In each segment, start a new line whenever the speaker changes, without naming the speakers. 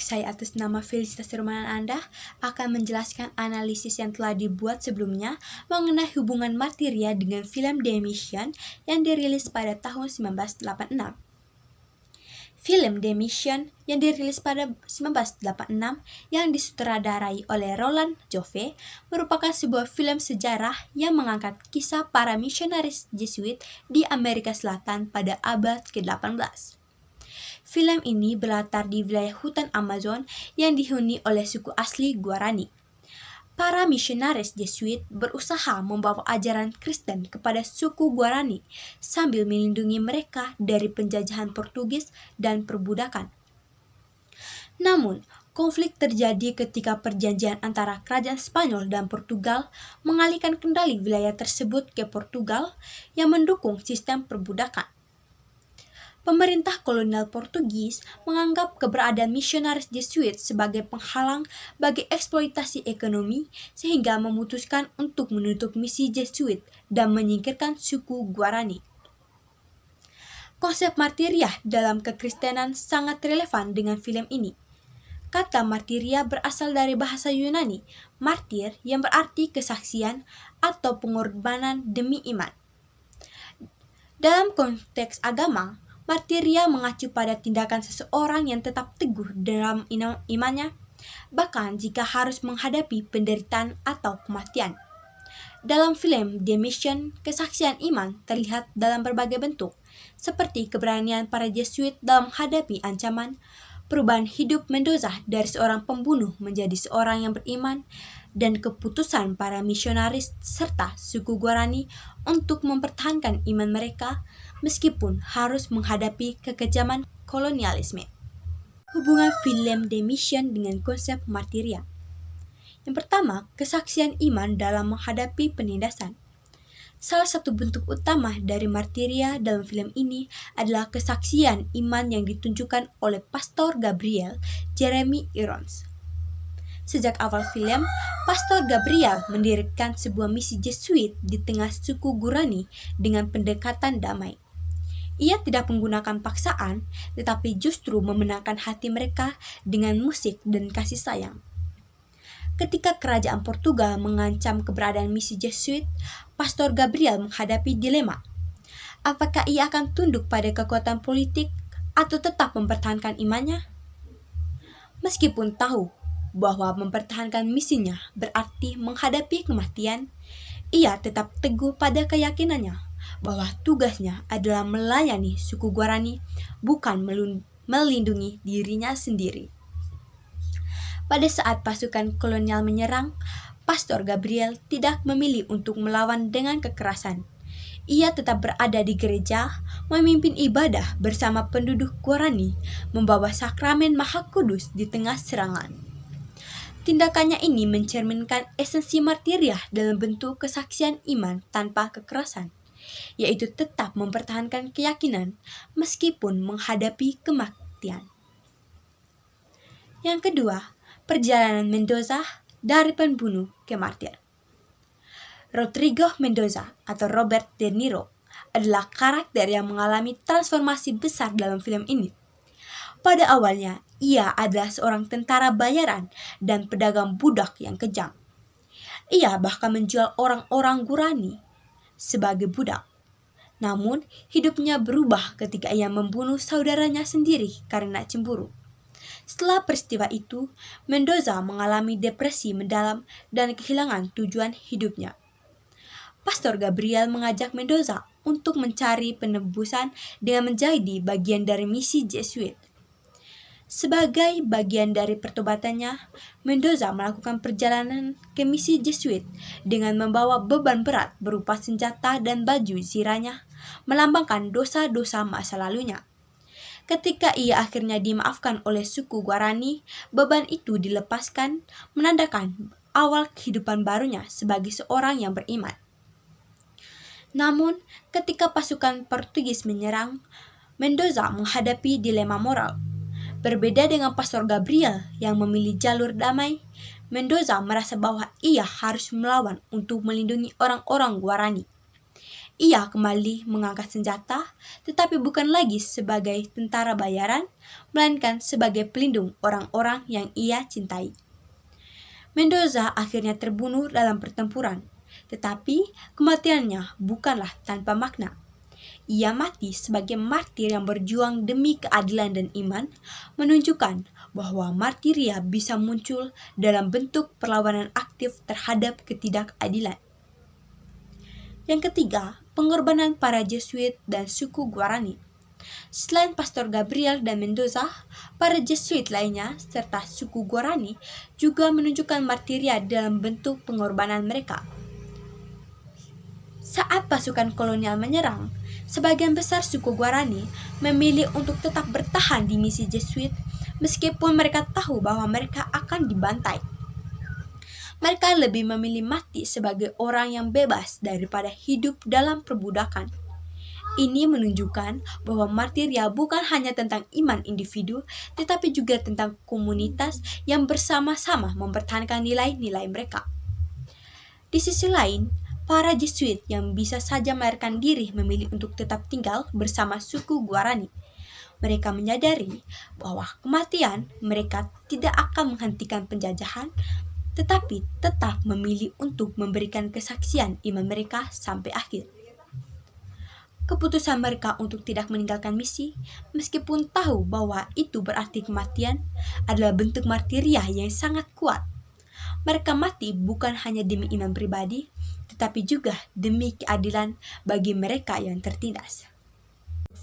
saya atas nama Felicitas Romanan Anda akan menjelaskan analisis yang telah dibuat sebelumnya mengenai hubungan Martyria dengan film The Mission yang dirilis pada tahun 1986. Film The Mission yang dirilis pada 1986 yang disutradarai oleh Roland Joffe merupakan sebuah film sejarah yang mengangkat kisah para misionaris Jesuit di Amerika Selatan pada abad ke-18. Film ini berlatar di wilayah hutan Amazon yang dihuni oleh suku asli Guarani. Para misionaris Jesuit berusaha membawa ajaran Kristen kepada suku Guarani sambil melindungi mereka dari penjajahan Portugis dan perbudakan. Namun, konflik terjadi ketika perjanjian antara kerajaan Spanyol dan Portugal mengalihkan kendali wilayah tersebut ke Portugal yang mendukung sistem perbudakan. Pemerintah kolonial Portugis menganggap keberadaan misionaris Jesuit sebagai penghalang bagi eksploitasi ekonomi sehingga memutuskan untuk menutup misi Jesuit dan menyingkirkan suku Guarani. Konsep martiriah dalam kekristenan sangat relevan dengan film ini. Kata martiria berasal dari bahasa Yunani, martir yang berarti kesaksian atau pengorbanan demi iman. Dalam konteks agama, martiria mengacu pada tindakan seseorang yang tetap teguh dalam imannya, bahkan jika harus menghadapi penderitaan atau kematian. Dalam film The Mission, kesaksian iman terlihat dalam berbagai bentuk, seperti keberanian para Jesuit dalam menghadapi ancaman, perubahan hidup Mendoza dari seorang pembunuh menjadi seorang yang beriman, dan keputusan para misionaris serta suku Guarani untuk mempertahankan iman mereka meskipun harus menghadapi kekejaman kolonialisme. Hubungan film The Mission dengan konsep martiria. Yang pertama, kesaksian iman dalam menghadapi penindasan. Salah satu bentuk utama dari martiria dalam film ini adalah kesaksian iman yang ditunjukkan oleh Pastor Gabriel Jeremy Irons. Sejak awal film, Pastor Gabriel mendirikan sebuah misi Jesuit di tengah suku Guarani dengan pendekatan damai. Ia tidak menggunakan paksaan, tetapi justru memenangkan hati mereka dengan musik dan kasih sayang. Ketika kerajaan Portugal mengancam keberadaan misi Jesuit, Pastor Gabriel menghadapi dilema. Apakah ia akan tunduk pada kekuatan politik atau tetap mempertahankan imannya? Meskipun tahu bahwa mempertahankan misinya berarti menghadapi kematian, ia tetap teguh pada keyakinannya bahwa tugasnya adalah melayani suku Guarani, bukan melindungi dirinya sendiri. Pada saat pasukan kolonial menyerang, Pastor Gabriel tidak memilih untuk melawan dengan kekerasan. Ia tetap berada di gereja, memimpin ibadah bersama penduduk Guarani, membawa sakramen Maha Kudus di tengah serangan. Tindakannya ini mencerminkan esensi martiriah dalam bentuk kesaksian iman tanpa kekerasan, yaitu tetap mempertahankan keyakinan meskipun menghadapi kematian. Yang kedua, perjalanan Mendoza dari pembunuh ke martir. Rodrigo Mendoza atau Robert De Niro adalah karakter yang mengalami transformasi besar dalam film ini. Pada awalnya, ia adalah seorang tentara bayaran dan pedagang budak yang kejam. Ia bahkan menjual orang-orang Guarani sebagai budak. Namun, hidupnya berubah ketika ia membunuh saudaranya sendiri karena cemburu. Setelah peristiwa itu, Mendoza mengalami depresi mendalam dan kehilangan tujuan hidupnya. Pastor Gabriel mengajak Mendoza untuk mencari penebusan dengan menjadi bagian dari misi Jesuit. Sebagai bagian dari pertobatannya, Mendoza melakukan perjalanan ke misi Jesuit dengan membawa beban berat berupa senjata dan baju zirahnya, melambangkan dosa-dosa masa lalunya. Ketika ia akhirnya dimaafkan oleh suku Guarani, beban itu dilepaskan, menandakan awal kehidupan barunya sebagai seorang yang beriman. Namun, ketika pasukan Portugis menyerang, Mendoza menghadapi dilema moral. Berbeda dengan Pastor Gabriel yang memilih jalur damai, Mendoza merasa bahwa ia harus melawan untuk melindungi orang-orang Guarani. ia kembali mengangkat senjata, tetapi bukan lagi sebagai tentara bayaran, melainkan sebagai pelindung orang-orang yang ia cintai. Mendoza akhirnya terbunuh dalam pertempuran, tetapi kematiannya bukanlah tanpa makna. Ia mati sebagai martir yang berjuang demi keadilan dan iman, menunjukkan bahwa martiria bisa muncul dalam bentuk perlawanan aktif terhadap ketidakadilan. Yang ketiga, pengorbanan para Jesuit dan suku Guarani. Selain Pastor Gabriel dan Mendoza, para Jesuit lainnya serta suku Guarani juga menunjukkan martiria dalam bentuk pengorbanan mereka. Saat pasukan kolonial menyerang, sebagian besar suku Guarani memilih untuk tetap bertahan di misi Jesuit meskipun mereka tahu bahwa mereka akan dibantai. Mereka lebih memilih mati sebagai orang yang bebas daripada hidup dalam perbudakan. Ini menunjukkan bahwa martiria bukan hanya tentang iman individu, tetapi juga tentang komunitas yang bersama-sama mempertahankan nilai-nilai mereka. Di sisi lain, para Jesuit yang bisa saja melarikan diri memilih untuk tetap tinggal bersama suku Guarani. Mereka menyadari bahwa kematian mereka tidak akan menghentikan penjajahan, tetapi tetap memilih untuk memberikan kesaksian iman mereka sampai akhir. Keputusan mereka untuk tidak meninggalkan misi, meskipun tahu bahwa itu berarti kematian, adalah bentuk martiria yang sangat kuat. Mereka mati bukan hanya demi iman pribadi, tetapi juga demi keadilan bagi mereka yang tertindas.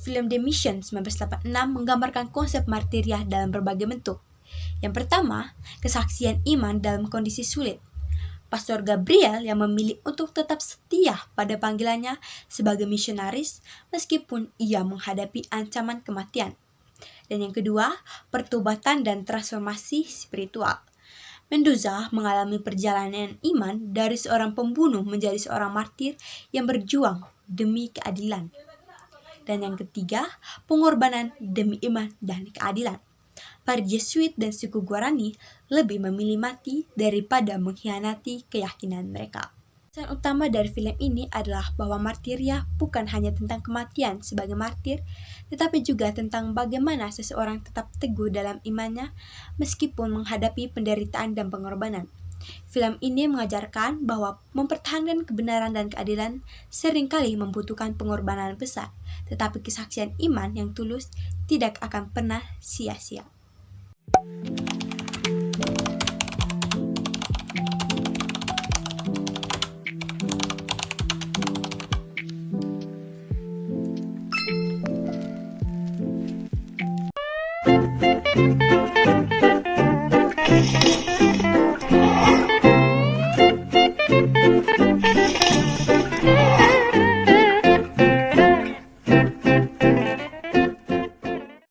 Film The Mission 1986 menggambarkan konsep martiria dalam berbagai bentuk. Yang pertama, kesaksian iman dalam kondisi sulit. Pastor Gabriel yang memilih untuk tetap setia pada panggilannya sebagai misionaris meskipun ia menghadapi ancaman kematian. Dan yang kedua, pertobatan dan transformasi spiritual. Mendoza mengalami perjalanan iman dari seorang pembunuh menjadi seorang martir yang berjuang demi keadilan. Dan yang ketiga, pengorbanan demi iman dan keadilan. Para Jesuit dan suku Guarani lebih memilih mati daripada mengkhianati keyakinan mereka. Pesan utama dari film ini adalah bahwa martiria bukan hanya tentang kematian sebagai martir, tetapi juga tentang bagaimana seseorang tetap teguh dalam imannya meskipun menghadapi penderitaan dan pengorbanan. Film ini mengajarkan bahwa mempertahankan kebenaran dan keadilan seringkali membutuhkan pengorbanan besar, tetapi kesaksian iman yang tulus tidak akan pernah sia-sia.